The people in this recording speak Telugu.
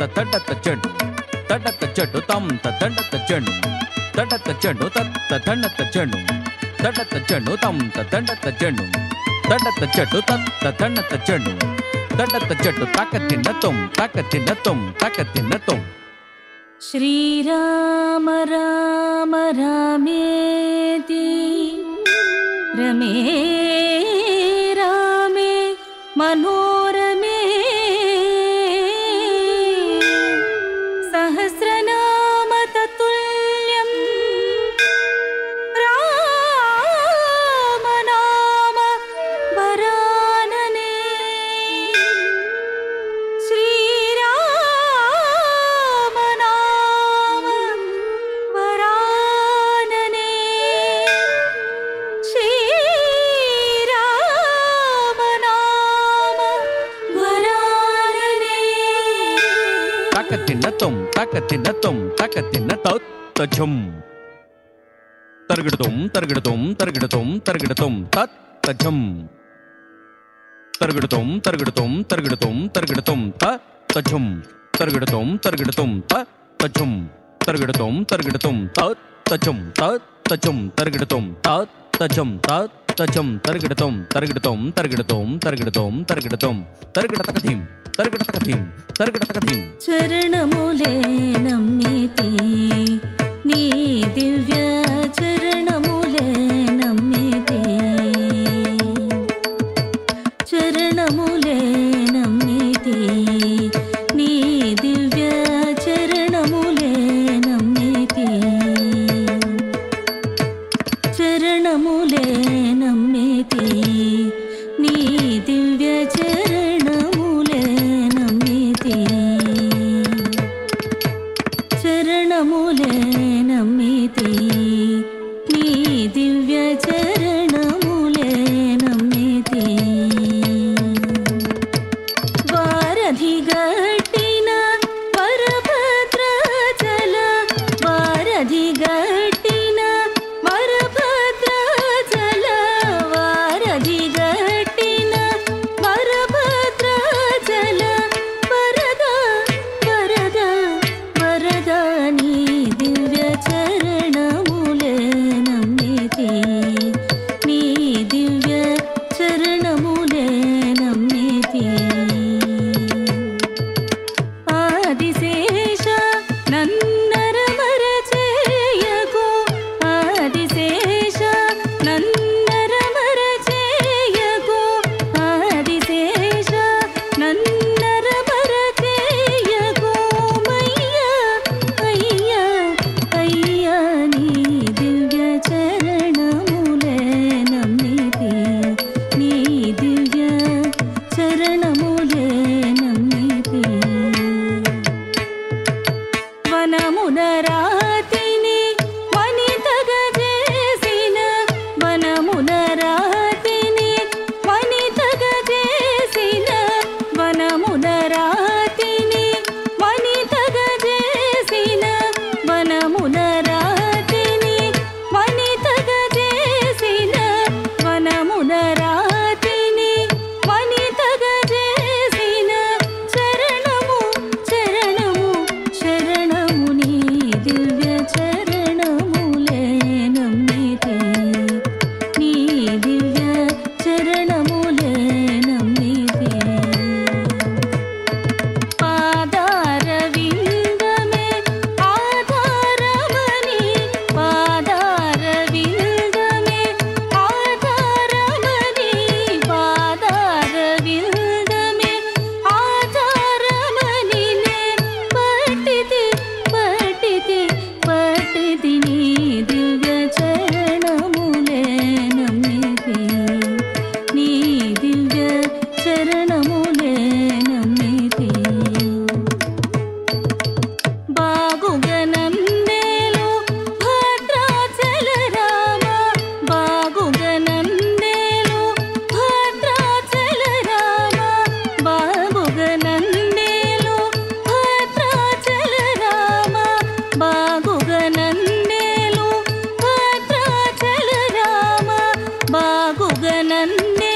తడత చెడు తడత చెడు తం తడత చెడు తడత చెడు తడత చెడు తడత చెడు తం తడత చెడు తడత చెడు తడత చెడు తడత చెడు తాకతిన తుమ్ శ్రీరామ రామ రామేతి రమే రామే మనోరమే సహస్రనామ తతుల్యం రామ నామ వరాననే శ్రీరామ నామ వరాననే శ్రీరామ నామ వరాననే తాకతిన తజ్జం తరగడుతుం తజ్జం తరగడుతుం తజ్జం తరగడుతుం తజ్జం తరగడుతుం తజ్జం తరగడుతుం తజ్జం తరగడుతుం తజ్జం తరగడతకథీం చరణములే నమ్మితి నీ దివ్య చరణములే నమ్మితి చరణములే నమ్మితి నీ దివ్య చరణములే నమ్మితి చరణములే నమ్మితి నీ దివ్య చరణములే నమ్మితి చరణములే నమ్మితి నీ దివ్య చరణములే నమ్మితి వారధి గట్టిన వరభద్రాచల వారధి గట్టిన వరభద్రాచల వారధి గట్టిన వరభద్రాచల వరద వరద వరద నీ దివ్య చరణములే నమ్మితి నీ దివ్య చరణములే నమ్మితి ఆదిశేష నన్నరమర చేయకు ఆదిశేష నన్నరమర చేయకు ఆదిశేష నన్నరమర చేయకు అయ్యా అయ్యా నీ దివ్య చరణములే నమ్మితి నీ దివ్య చరణములే నమ్మితి వనమునరాతిని వనితగ చేసిన వనమునరాతిని వనితగ చేసిన వనమునరాతిని వనితగ చేసిన వనమునరాతిని వనితగ చేసిన వనమునరాతిని వనితగ చేసిన చరణము చరణము శరణము నీ దివ్య చరణములే నమ్మితి నీ దివ్య చరణములే నమ్మితి పాదారవిందమే ఆధారమని పాదారవిందమే ఆధారమని పాదారవిందమే ఆధారమని నే పట్టితి నీ దివ్య చరణములే నమ్మితి నీ దివ్య చరణములే నమ్మితి బాగుగనందేలు భద్రాచల రామ బాగుగనందేలు భద్రాచల రామ బాగుగనందేలు భద్రాచల రామ బాగుగనందేలు భద్రాచల రామ బాగుగనందే